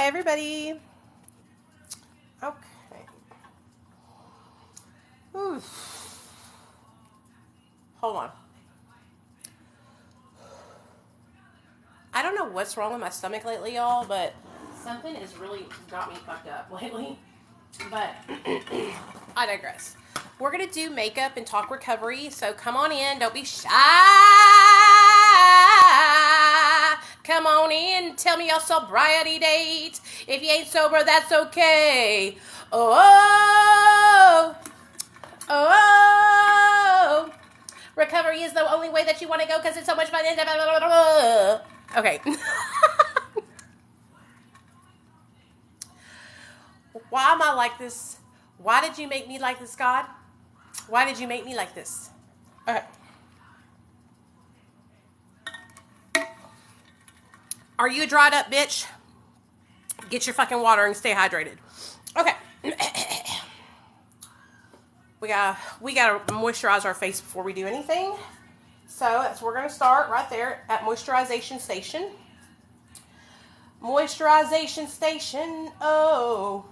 Hey everybody. Okay. Hold on. I don't know what's wrong with my stomach lately, y'all, but something has really got me fucked up lately. But I digress. We're going to do makeup and talk recovery, so come on in. Don't be shy. Come on in. Tell me your sobriety date. If you ain't sober, that's okay. Oh, oh. Recovery is the only way that you want to go because it's so much fun. Okay. Why am I like this? Why did you make me like this, God? Why did you make me like this? Okay. Are you a dried up bitch? Get your fucking water and stay hydrated. Okay. We gotta moisturize our face before we do anything. So we're gonna start right there at moisturization station. Moisturization station. Oh.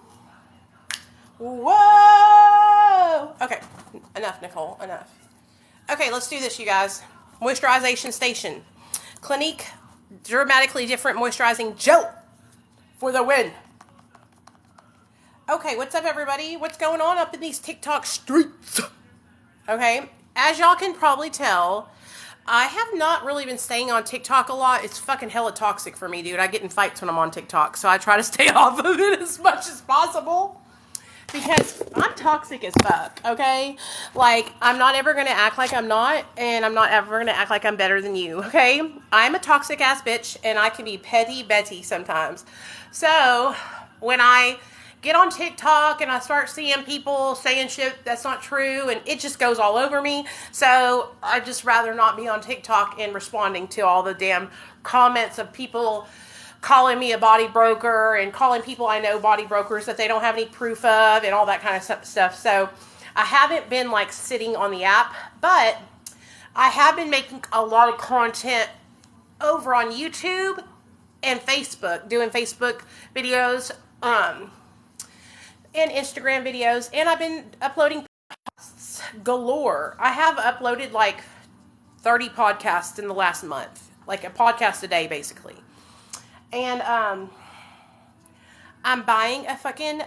Whoa. Okay. Enough, Nicole. Enough. Okay, let's do this, you guys. Moisturization station. Clinique Dramatically Different Moisturizing Gel for the win. Okay, what's up, everybody? What's going on up in these TikTok streets? Okay, as y'all can probably tell, I have not really been staying on TikTok a lot. It's fucking hella toxic for me, dude. I get in fights when I'm on TikTok, so I try to stay off of it as much as possible. Because I'm toxic as fuck, okay? Like, I'm not ever going to act like I'm not, and I'm not ever going to act like I'm better than you, okay? I'm a toxic ass bitch, and I can be petty Betty sometimes. So, when I get on TikTok and I start seeing people saying shit that's not true, and it just goes all over me. So, I'd just rather not be on TikTok and responding to all the damn comments of people calling me a body broker and calling people I know body brokers that they don't have any proof of and all that kind of stuff. So I haven't been like sitting on the app, but I have been making a lot of content over on YouTube and Facebook, doing Facebook videos, and Instagram videos, and I've been uploading podcasts galore. I have uploaded like 30 podcasts in the last month, like a podcast a day basically. And I'm buying a fucking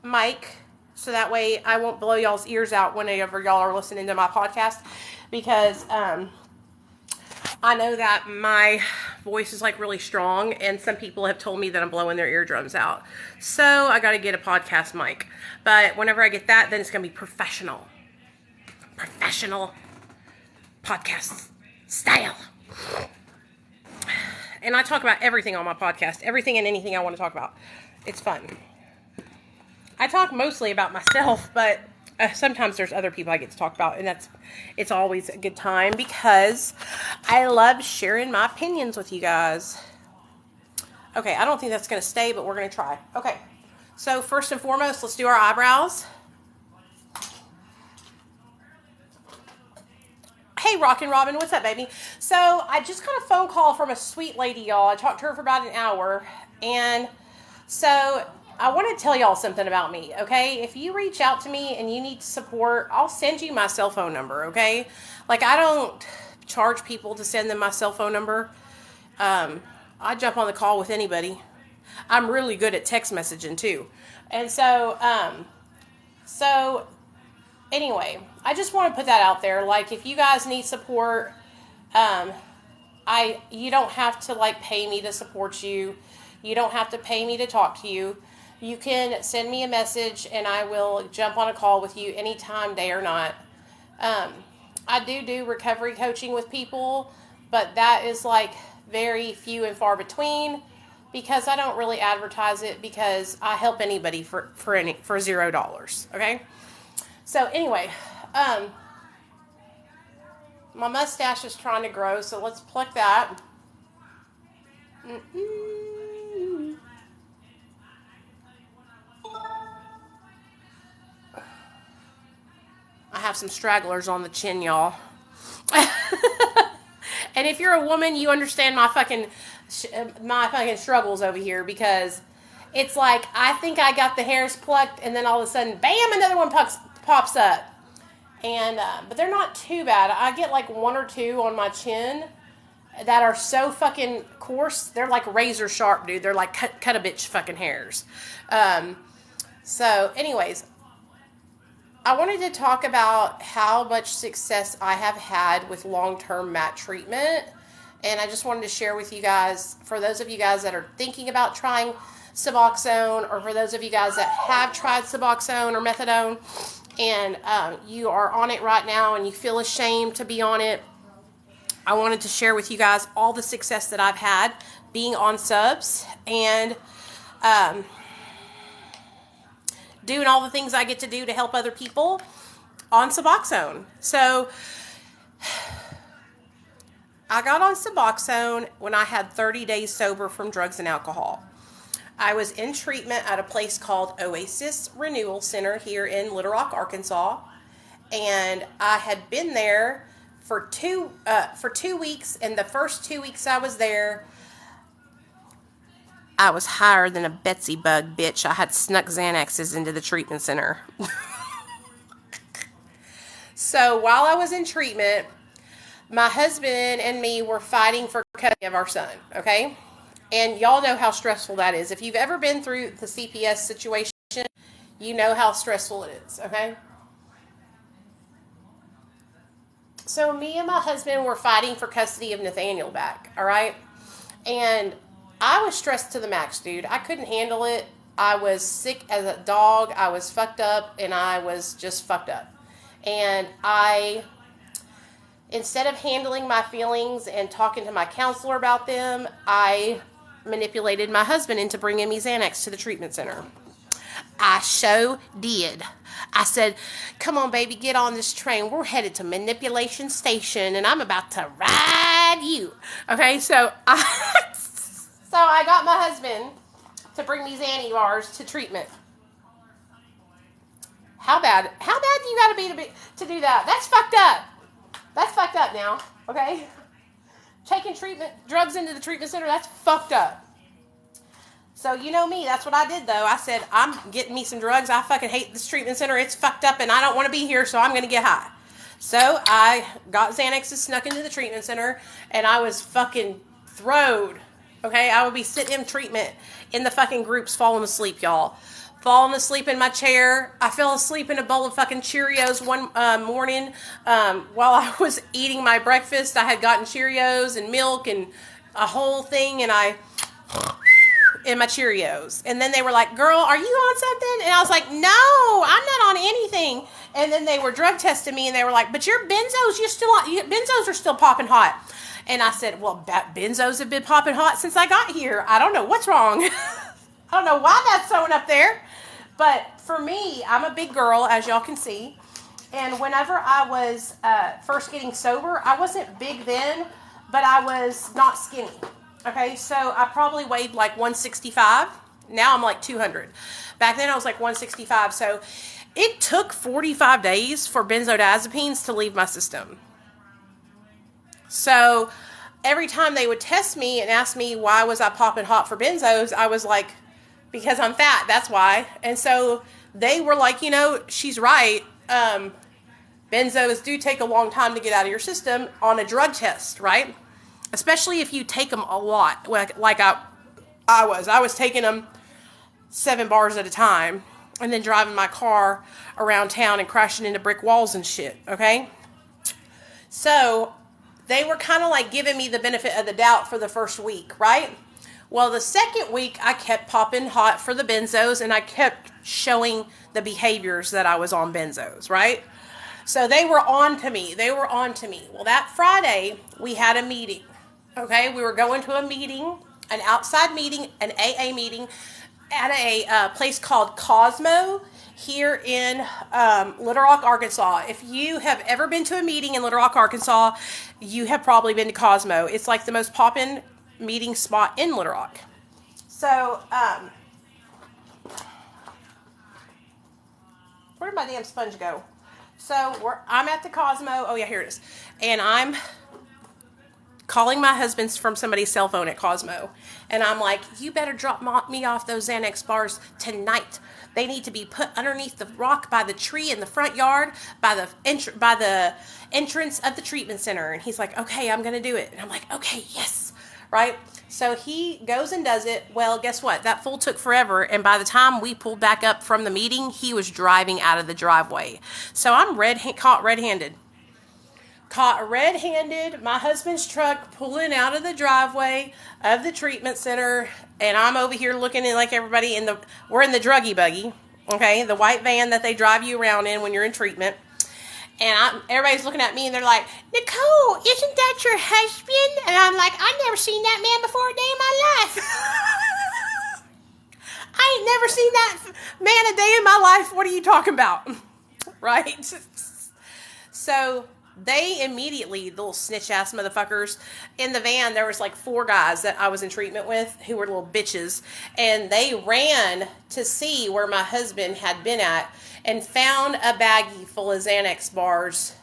mic so that way I won't blow y'all's ears out whenever y'all are listening to my podcast, because I know that my voice is like really strong, and some people have told me that I'm blowing their eardrums out. So I got to get a podcast mic. But whenever I get that, then it's going to be professional podcast style. And I talk about everything on my podcast. Everything and anything I want to talk about. It's fun. I talk mostly about myself, but sometimes there's other people I get to talk about. And it's always a good time because I love sharing my opinions with you guys. Okay, I don't think that's going to stay, but we're going to try. Okay, so first and foremost, let's do our eyebrows. Hey, Rockin' Robin, what's up, baby? So, I just got a phone call from a sweet lady, y'all. I talked to her for about an hour, and so I want to tell y'all something about me, okay? If you reach out to me and you need support, I'll send you my cell phone number, okay? Like, I don't charge people to send them my cell phone number. I jump on the call with anybody. I'm really good at text messaging, too. And so, anyway, I just want to put that out there. Like, if you guys need support, you don't have to like pay me to support you. You don't have to pay me to talk to you. You can send me a message and I will jump on a call with you anytime, day or not. I do recovery coaching with people, but that is like very few and far between because I don't really advertise it because I help anybody for $0. Okay. So anyway, my mustache is trying to grow, so let's pluck that. I have some stragglers on the chin, y'all. And if you're a woman, you understand my fucking struggles over here, because it's like I think I got the hairs plucked, and then all of a sudden, bam, another one pops up. And but they're not too bad. I get like one or two on my chin that are so fucking coarse. They're like razor sharp, dude. They're like cut a bitch fucking hairs. So anyways, I wanted to talk about how much success I have had with long-term mat treatment. And I just wanted to share with you guys, for those of you guys that are thinking about trying Suboxone, or for those of you guys that have tried Suboxone or Methadone, and you are on it right now and you feel ashamed to be on it, I wanted to share with you guys all the success that I've had being on subs, and doing all the things I get to do to help other people on Suboxone. So I got on Suboxone when I had 30 days sober from drugs and alcohol. I was in treatment at a place called Oasis Renewal Center here in Little Rock, Arkansas, and I had been there for 2 weeks. And the first 2 weeks I was there, I was higher than a Betsy bug, bitch. I had snuck Xanaxes into the treatment center. So while I was in treatment, my husband and me were fighting for custody of our son, okay? And y'all know how stressful that is. If you've ever been through the CPS situation, you know how stressful it is, okay? So me and my husband were fighting for custody of Nathaniel back, all right? And I was stressed to the max, dude. I couldn't handle it. I was sick as a dog. I was fucked up, and I was just fucked up. And instead of handling my feelings and talking to my counselor about them, I manipulated my husband into bringing me Xanax to the treatment center. I so did. I said, come on, baby, get on this train. We're headed to Manipulation Station, and I'm about to ride you. Okay, so I got my husband to bring me Xanny bars to treatment. How bad do you got to be to do that? That's fucked up. That's fucked up now, okay? Taking drugs into the treatment center, that's fucked up. So you know me, that's what I did though. I said, I'm getting me some drugs. I fucking hate this treatment center. It's fucked up and I don't want to be here, so I'm going to get high. So I got Xanaxes, snuck into the treatment center, and I was fucking throwed. Okay, I would be sitting in treatment in the fucking groups falling asleep, y'all. Falling asleep in my chair. I fell asleep in a bowl of fucking Cheerios one morning while I was eating my breakfast. I had gotten Cheerios and milk and a whole thing, and in my Cheerios. And then they were like, girl, are you on something? And I was like, no, I'm not on anything. And then they were drug testing me, and they were like, but your benzos, benzos are still popping hot. And I said, well, benzos have been popping hot since I got here. I don't know what's wrong. I don't know why that's thrown up there. But for me, I'm a big girl, as y'all can see. And whenever I was first getting sober, I wasn't big then, but I was not skinny. Okay, so I probably weighed like 165. Now I'm like 200. Back then I was like 165. So it took 45 days for benzodiazepines to leave my system. So every time they would test me and ask me why was I popping hot for benzos, I was like, because I'm fat, that's why. And so they were like, you know, she's right. Benzos do take a long time to get out of your system on a drug test, right? Especially if you take them a lot, like I was taking them 7 bars at a time and then driving my car around town and crashing into brick walls and shit, okay? So they were kind of like giving me the benefit of the doubt for the first week, right? Well, the second week, I kept popping hot for the benzos, and I kept showing the behaviors that I was on benzos, right? So they were on to me. Well, that Friday, we had a meeting, okay? We were going to a meeting, an outside meeting, an AA meeting, at a place called Cosmo here in Little Rock, Arkansas. If you have ever been to a meeting in Little Rock, Arkansas, you have probably been to Cosmo. It's like the most poppin' meeting spot in Little Rock. So, where did my damn sponge go? So, I'm at the Cosmo. Oh, yeah, here it is. And I'm calling my husband's from somebody's cell phone at Cosmo. And I'm like, you better drop me off those Xanax bars tonight. They need to be put underneath the rock by the tree in the front yard, by the entrance of the treatment center. And he's like, okay, I'm going to do it. And I'm like, okay, yes, right? So he goes and does it. Well, guess what? That fool took forever. And by the time we pulled back up from the meeting, he was driving out of the driveway. So I'm caught red-handed. Caught red-handed, my husband's truck pulling out of the driveway of the treatment center, and I'm over here looking at like everybody we're in the druggie buggy, okay, the white van that they drive you around in when you're in treatment, and everybody's looking at me and they're like, Nicole, isn't that your husband? And I'm like, I've never seen that man before a day in my life. I ain't never seen that man a day in my life. What are you talking about? Right? So they immediately, the little snitch-ass motherfuckers, in the van, there was like 4 guys that I was in treatment with who were little bitches, and they ran to see where my husband had been at and found a baggie full of Xanax bars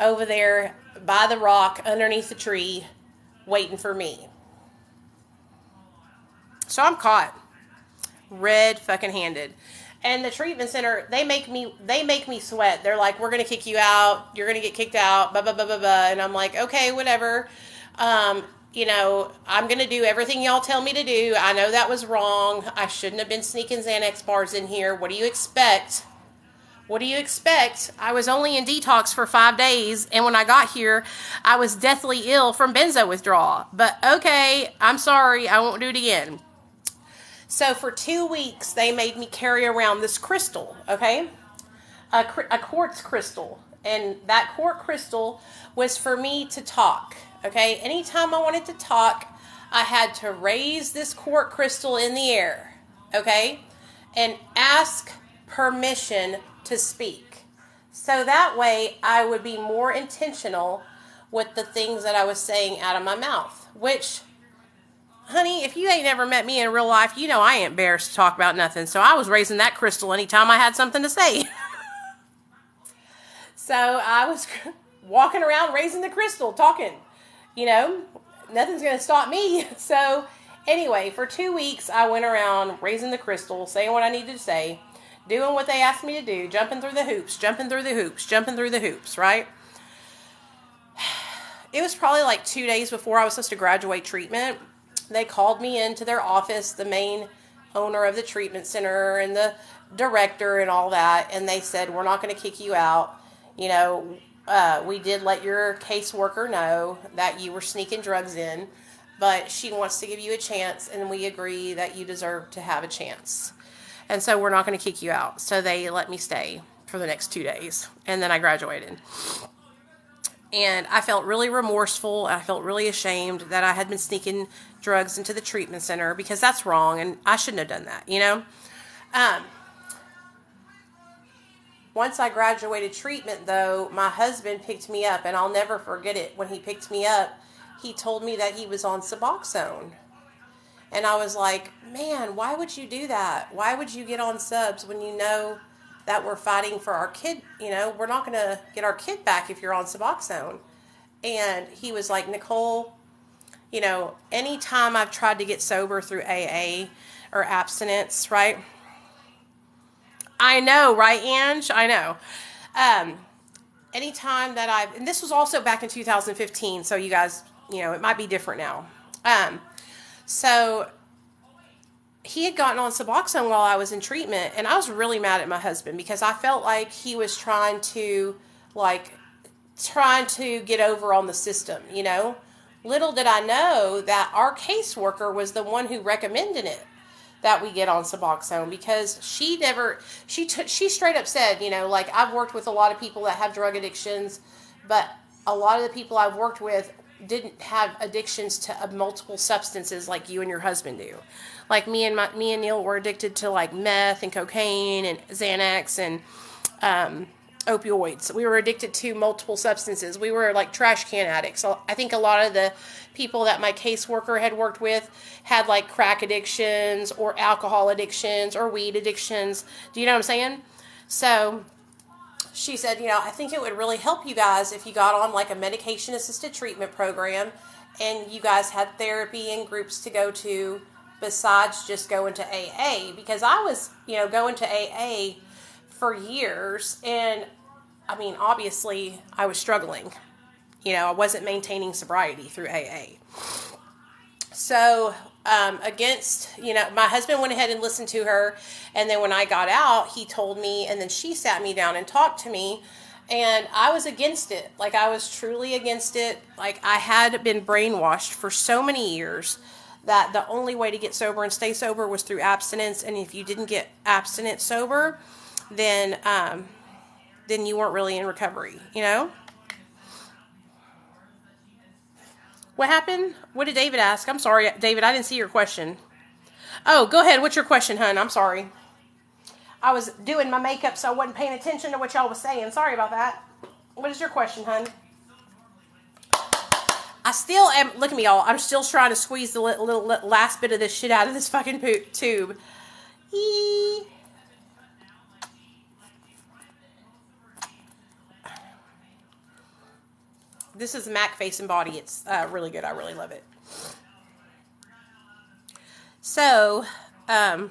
over there by the rock underneath the tree waiting for me. So I'm caught red fucking handed. And the treatment center, they make me sweat. They're like, we're going to kick you out. You're going to get kicked out. Blah, blah, blah, blah, blah. And I'm like, okay, whatever. I'm going to do everything y'all tell me to do. I know that was wrong. I shouldn't have been sneaking Xanax bars in here. What do you expect? What do you expect? I was only in detox for 5 days. And when I got here, I was deathly ill from benzo withdrawal. But okay, I'm sorry. I won't do it again. So for 2 weeks, they made me carry around this crystal, okay? A quartz crystal. And that quartz crystal was for me to talk, okay? Anytime I wanted to talk, I had to raise this quartz crystal in the air, okay? And ask permission to speak. So that way, I would be more intentional with the things that I was saying out of my mouth, which, honey, if you ain't never met me in real life, you know I ain't embarrassed to talk about nothing. So I was raising that crystal anytime I had something to say. So I was walking around raising the crystal, talking. You know, nothing's going to stop me. So anyway, for 2 weeks, I went around raising the crystal, saying what I needed to say, doing what they asked me to do, jumping through the hoops, right? It was probably like 2 days before I was supposed to graduate treatment. They called me into their office, the main owner of the treatment center and the director and all that, and they said, we're not going to kick you out. You know, we did let your caseworker know that you were sneaking drugs in, but she wants to give you a chance, and we agree that you deserve to have a chance. And so we're not going to kick you out. So they let me stay for the next 2 days, and then I graduated. And I felt really remorseful. I felt really ashamed that I had been sneaking drugs into the treatment center because that's wrong and I shouldn't have done that, you know? Once I graduated treatment, though, my husband picked me up, and I'll never forget it. When he picked me up, he told me that he was on Suboxone. And I was like, man, why would you do that? Why would you get on subs when you know that we're fighting for our kid? You know, we're not going to get our kid back if you're on Suboxone. And he was like, Nicole, you know, anytime I've tried to get sober through AA or abstinence, right? I know, right, Ange? I know. Anytime that and this was also back in 2015, so you guys, you know, it might be different now. So he had gotten on Suboxone while I was in treatment, and I was really mad at my husband because I felt like he was trying to get over on the system, you know. Little did I know that our caseworker was the one who recommended it, that we get on Suboxone, because she straight up said, you know, like, I've worked with a lot of people that have drug addictions, but a lot of the people I've worked with didn't have addictions to multiple substances like you and your husband do. Like me and Neil were addicted to like meth and cocaine and Xanax and opioids. We were addicted to multiple substances. We were like trash can addicts. So I think a lot of the people that my caseworker had worked with had like crack addictions or alcohol addictions or weed addictions. Do you know what I'm saying? So she said, I think it would really help you guys if you got on like a medication assisted treatment program and you guys had therapy and groups to go to besides just going to AA. Because I was, going to AA for years, and I mean, obviously I was struggling. I wasn't maintaining sobriety through AA. So, my husband went ahead and listened to her. And then when I got out, he told me, and then she sat me down and talked to me. And I was against it. Like, I was truly against it. Like, I had been brainwashed for so many years that the only way to get sober and stay sober was through abstinence. And if you didn't get abstinent sober, then you weren't really in recovery, What happened? What did David ask? I'm sorry, David, I didn't see your question. Oh, go ahead. What's your question, hun? I'm sorry. I was doing my makeup, so I wasn't paying attention to what y'all was saying. Sorry about that. What is your question, hun? I still am, look at me, y'all. I'm still trying to squeeze the little last bit of this shit out of this fucking tube. Eee. This is MAC Face and Body. It's really good. I really love it. So, I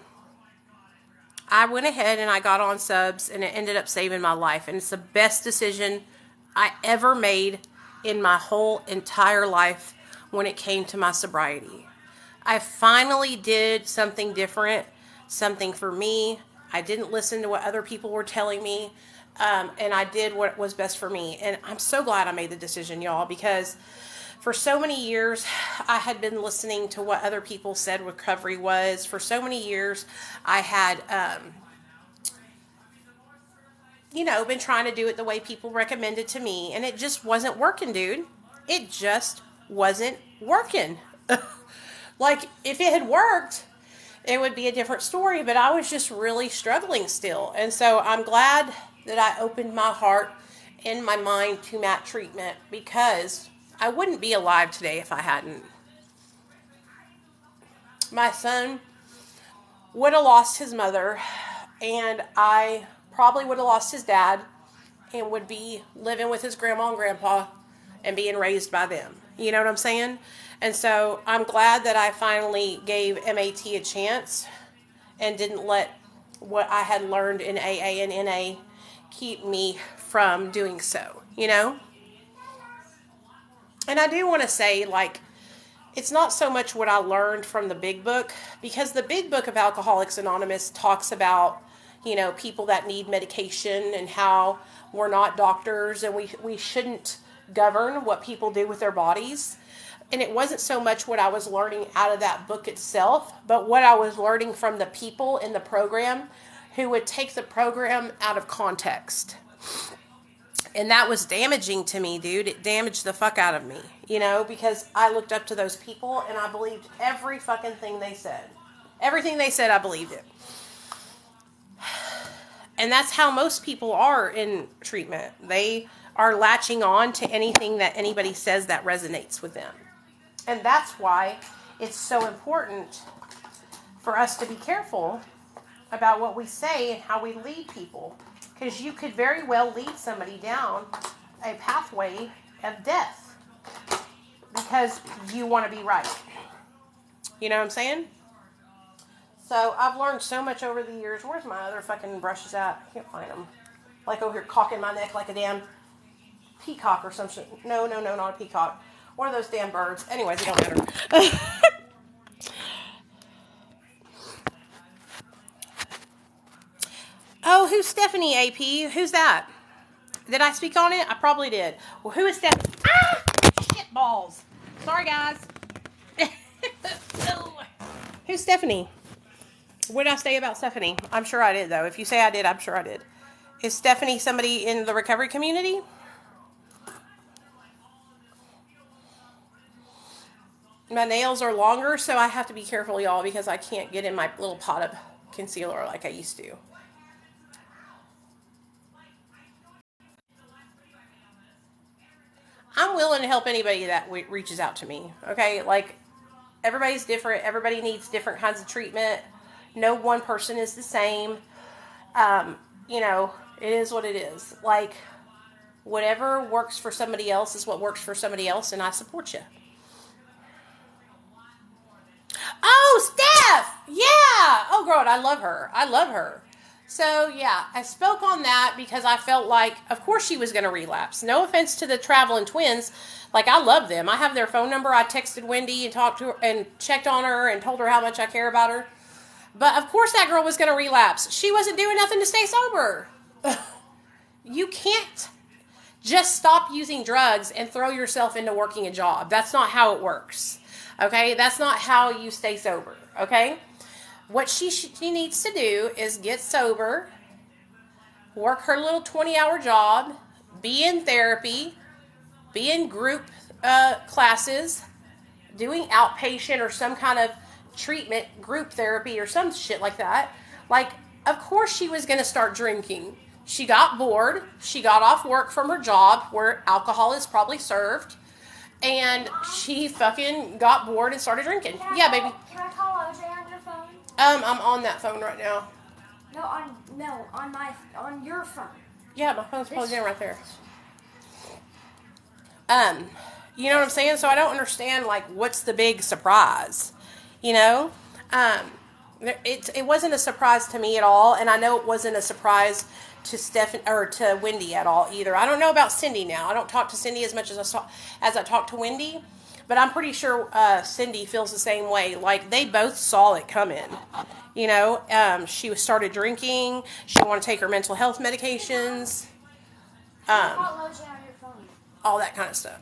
went ahead and I got on subs, and it ended up saving my life. And it's the best decision I ever made in my whole entire life when it came to my sobriety. I finally did something different, something for me. I didn't listen to what other people were telling me. And I did what was best for me. And I'm so glad I made the decision, y'all, because for so many years, I had been listening to what other people said recovery was. For so many years, I had, been trying to do it the way people recommended to me. And it just wasn't working, dude. It just wasn't working. Like, if it had worked, it would be a different story. But I was just really struggling still. And so I'm glad that I opened my heart and my mind to MAT treatment, because I wouldn't be alive today if I hadn't. My son would have lost his mother, and I probably would have lost his dad, and would be living with his grandma and grandpa and being raised by them. You know what I'm saying? And so I'm glad that I finally gave MAT a chance and didn't let what I had learned in AA and NA keep me from doing so, And I do want to say, like, it's not so much what I learned from the big book, because the big book of Alcoholics Anonymous talks about, people that need medication and how we're not doctors and we shouldn't govern what people do with their bodies. And it wasn't so much what I was learning out of that book itself, but what I was learning from the people in the program who would take the program out of context. And that was damaging to me, dude. It damaged the fuck out of me, because I looked up to those people and I believed every fucking thing they said. Everything they said, I believed it. And that's how most people are in treatment. They are latching on to anything that anybody says that resonates with them. And that's why it's so important for us to be careful about what we say and how we lead people. Because you could very well lead somebody down a pathway of death because you want to be right. You know what I'm saying? So I've learned so much over the years. Where's my other fucking brushes at? I can't find them. Like over here cocking my neck like a damn peacock or some shit. No, not a peacock. One of those damn birds. Anyways, it don't matter. Oh, who's Stephanie, AP? Who's that? Did I speak on it? I probably did. Well, who is Stephanie? Ah! Shit balls. Sorry, guys. Who's Stephanie? What did I say about Stephanie? I'm sure I did, though. If you say I did, I'm sure I did. Is Stephanie somebody in the recovery community? My nails are longer, so I have to be careful, y'all, because I can't get in my little pot of concealer like I used to. I'm willing to help anybody that reaches out to me, okay? Like, everybody's different. Everybody needs different kinds of treatment. No one person is the same. It is what it is. Like, whatever works for somebody else is what works for somebody else, and I support you. Oh, Steph! Yeah! Oh, girl, I love her. I love her. So, yeah, I spoke on that because I felt like, of course she was going to relapse. No offense to the traveling twins. Like, I love them. I have their phone number. I texted Wendy and talked to her and checked on her and told her how much I care about her. But, of course, that girl was going to relapse. She wasn't doing nothing to stay sober. You can't just stop using drugs and throw yourself into working a job. That's not how it works. Okay? That's not how you stay sober. Okay? What she needs to do is get sober, work her little 20-hour job, be in therapy, be in group classes, doing outpatient or some kind of treatment, group therapy or some shit like that. Like, of course she was going to start drinking. She got bored. She got off work from her job where alcohol is probably served. And she fucking got bored and started drinking. Yeah, baby. Can I call OJ on your phone? I'm on that phone right now. On your phone. Yeah, my phone's plugged in right there. You know what I'm saying? So I don't understand, like, what's the big surprise? You know? It wasn't a surprise to me at all, and I know it wasn't a surprise to to Wendy at all either. I don't know about Cindy now. I don't talk to Cindy as much as I talk to Wendy, but I'm pretty sure Cindy feels the same way. Like, they both saw it coming. You know, she started drinking. She wanted to take her mental health medications. All that kind of stuff.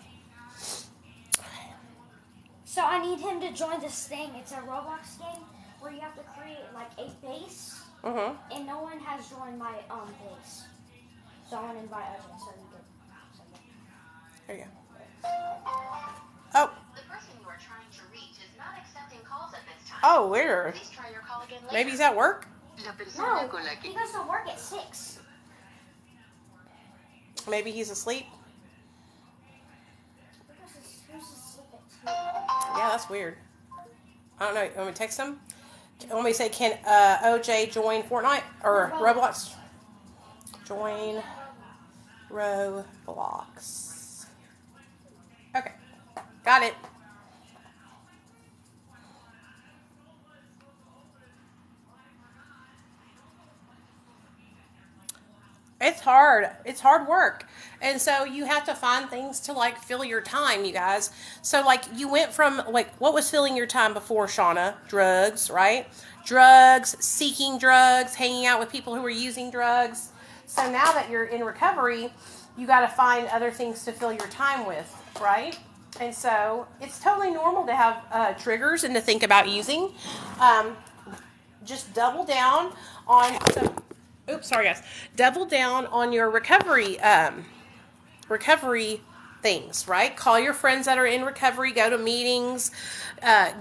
So I need him to join this thing. It's a Roblox game where you have to create like a base. Mm-hmm. And no one has joined my base. So I want to invite OJ so you can. There you go. Oh. The person you are trying to reach is not accepting calls at this time. Oh, weird. Please try your call again later. Maybe he's at work? La persona No, con la que... he goes to work at 6. Maybe he's asleep? Yeah, that's weird. I don't know. You want me to text him? Want me to say, can OJ join Fortnite? Or Roblox? Join Roblox. Okay. Got it. It's hard. It's hard work. And so you have to find things to, like, fill your time, you guys. So, like, you went from, like, what was filling your time before, Shauna? Drugs, right? Drugs, seeking drugs, hanging out with people who are using drugs. So now that you're in recovery, you got to find other things to fill your time with, right? And so it's totally normal to have triggers and to think about using. Just double down on... Oops, sorry guys. Double down on your recovery things, right? Call your friends that are in recovery, go to meetings,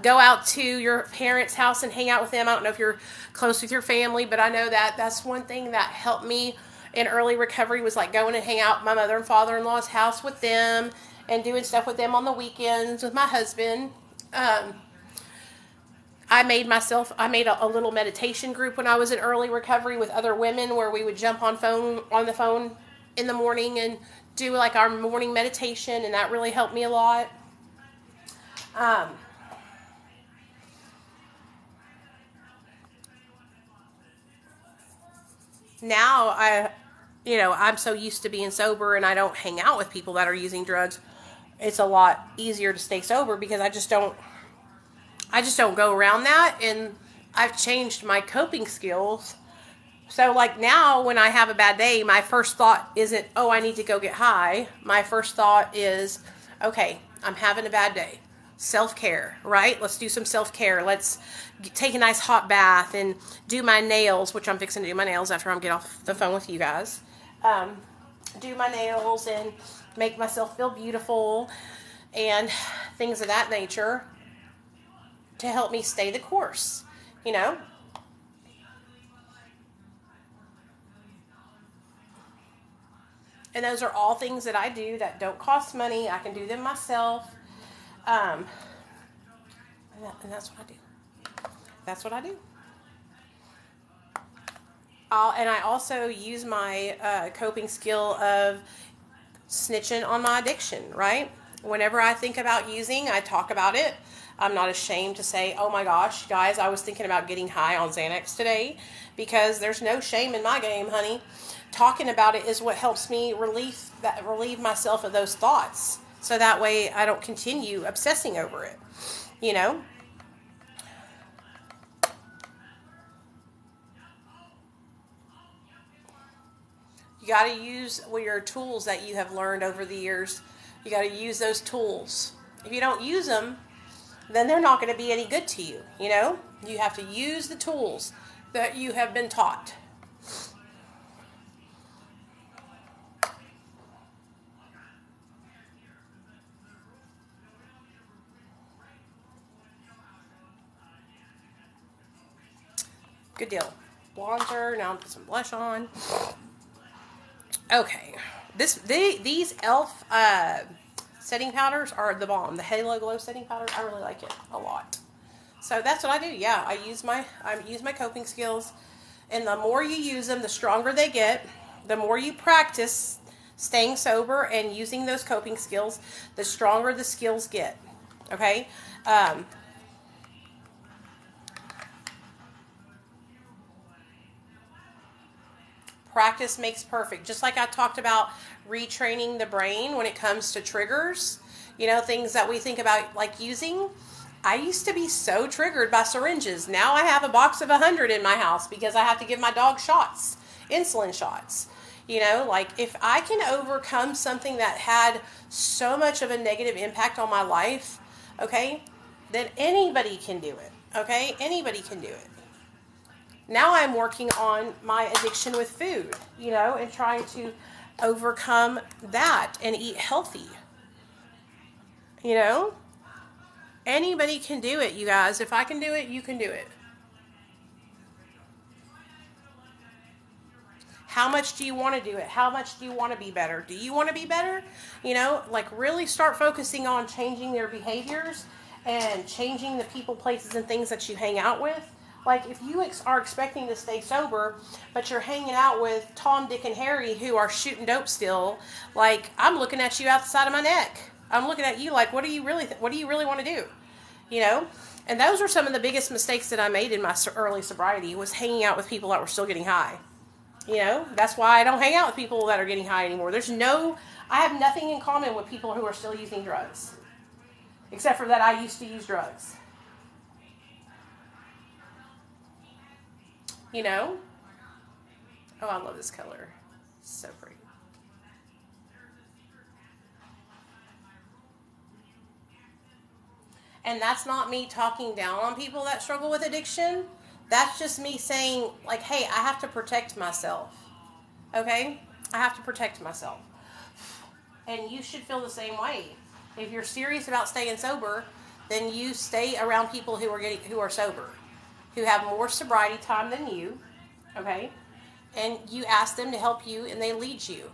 go out to your parents' house and hang out with them. I don't know if you're close with your family, but I know that that's one thing that helped me in early recovery was like going and hang out at my mother and father-in-law's house with them and doing stuff with them on the weekends with my husband. I made a little meditation group when I was in early recovery with other women where we would jump on the phone in the morning and do like our morning meditation, and that really helped me a lot. Now I'm so used to being sober and I don't hang out with people that are using drugs. It's a lot easier to stay sober because I just don't go around that, and I've changed my coping skills. So, like, now when I have a bad day, my first thought isn't, oh, I need to go get high. My first thought is, okay, I'm having a bad day. Self-care, right? Let's do some self-care. Let's take a nice hot bath and do my nails, which I'm fixing to do my nails after I get off the phone with you guys. Do my nails and make myself feel beautiful and things of that nature to help me stay the course, you know? And those are all things that I do that don't cost money. I can do them myself. And that's what I do. That's what I do. And I also use my coping skill of snitching on my addiction, right? Whenever I think about using, I talk about it. I'm not ashamed to say, oh my gosh, guys, I was thinking about getting high on Xanax today, because there's no shame in my game, honey. Talking about it is what helps me relieve myself of those thoughts. So that way I don't continue obsessing over it, you know? You got to use your tools that you have learned over the years. You got to use those tools. If you don't use them, then they're not going to be any good to you, you know? You have to use the tools that you have been taught. Good deal. Bronzer. Now I'll put some blush on. Okay. These e.l.f. Setting powders are the bomb. The Halo Glow setting powder, I really like it a lot. So that's what I do. Yeah, I use my coping skills, and the more you use them, the stronger they get. The more you practice staying sober and using those coping skills, the stronger the skills get. Okay. Practice makes perfect. Just like I talked about retraining the brain when it comes to triggers, you know, things that we think about like using. I used to be so triggered by syringes. Now I have a box of 100 in my house because I have to give my dog shots, insulin shots. You know, like if I can overcome something that had so much of a negative impact on my life, okay, then anybody can do it. Okay, anybody can do it. Now I'm working on my addiction with food, you know, and trying to overcome that and eat healthy. You know, anybody can do it, you guys. If I can do it, you can do it. How much do you want to do it? How much do you want to be better? Do you want to be better? You know, like really start focusing on changing their behaviors and changing the people, places, and things that you hang out with. Like, if you are expecting to stay sober, but you're hanging out with Tom, Dick, and Harry who are shooting dope still, like, I'm looking at you out the side of my neck. I'm looking at you like, what do you really want to do? You know? And those were some of the biggest mistakes that I made in my early sobriety, was hanging out with people that were still getting high. You know? That's why I don't hang out with people that are getting high anymore. I have nothing in common with people who are still using drugs. Except for that I used to use drugs. You know? Oh, I love this color. So pretty. And that's not me talking down on people that struggle with addiction. That's just me saying, like, hey, I have to protect myself. Okay? I have to protect myself. And you should feel the same way. If you're serious about staying sober, then you stay around people who are sober, who have more sobriety time than you, okay? And you ask them to help you, and they lead you.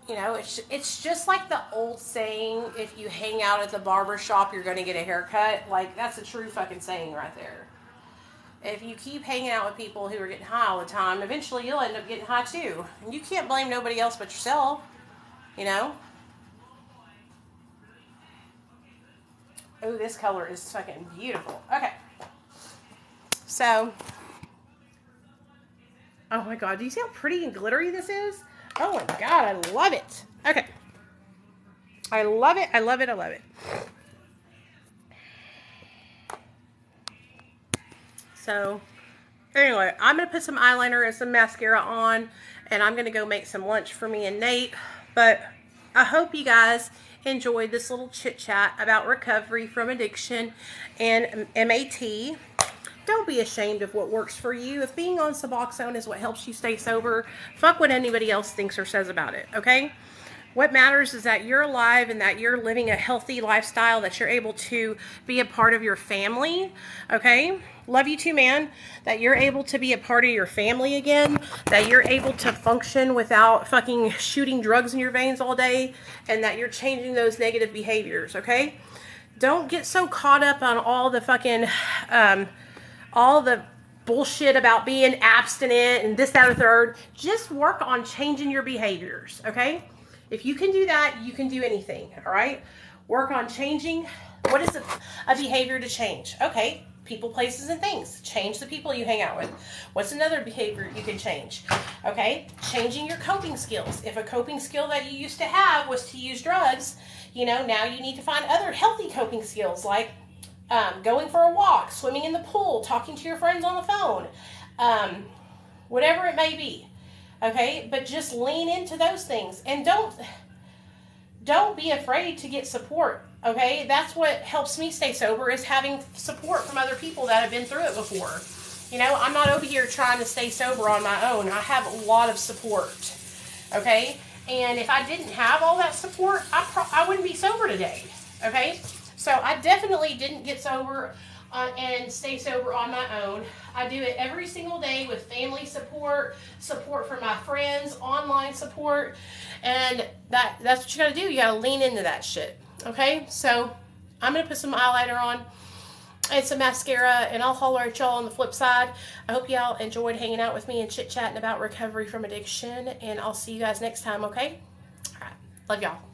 You know, it's just like the old saying, if you hang out at the barber shop, you're going to get a haircut. Like, that's a true fucking saying right there. If you keep hanging out with people who are getting high all the time, eventually you'll end up getting high too. And you can't blame nobody else but yourself, you know? Oh, this color is fucking beautiful. Okay. So, oh my God, do you see how pretty and glittery this is? Oh my God, I love it. Okay. I love it, I love it, I love it. So, anyway, I'm going to put some eyeliner and some mascara on, and I'm going to go make some lunch for me and Nate. But I hope you guys enjoyed this little chit-chat about recovery from addiction and MAT. Don't be ashamed of what works for you. If being on Suboxone is what helps you stay sober, fuck what anybody else thinks or says about it, okay? What matters is that you're alive and that you're living a healthy lifestyle, that you're able to be a part of your family, okay? Love you too, man. That you're able to be a part of your family again, that you're able to function without fucking shooting drugs in your veins all day, and that you're changing those negative behaviors, okay? Don't get so caught up on all the fucking, all the bullshit about being abstinent and this, that, or third. Just work on changing your behaviors, okay? If you can do that, you can do anything, all right? Work on changing. What is a behavior to change? Okay, people, places, and things. Change the people you hang out with. What's another behavior you can change? Okay, changing your coping skills. If a coping skill that you used to have was to use drugs, you know, now you need to find other healthy coping skills like going for a walk, swimming in the pool, talking to your friends on the phone, whatever it may be. Okay, but just lean into those things and don't be afraid to get support. Okay, that's what helps me stay sober, is having support from other people that have been through it before. You know, I'm not over here trying to stay sober on my own. I have a lot of support. Okay, and if I didn't have all that support, I wouldn't be sober today. Okay, so I definitely didn't get sober and stay sober on my own. I do it every single day with family support, support from my friends, online support, and that's what you gotta do. You gotta lean into that shit. Okay, so I'm gonna put some eyeliner on and some mascara, and I'll holler at y'all on the flip side. I hope y'all enjoyed hanging out with me and chit-chatting about recovery from addiction, and I'll see you guys next time, okay? All right, love y'all.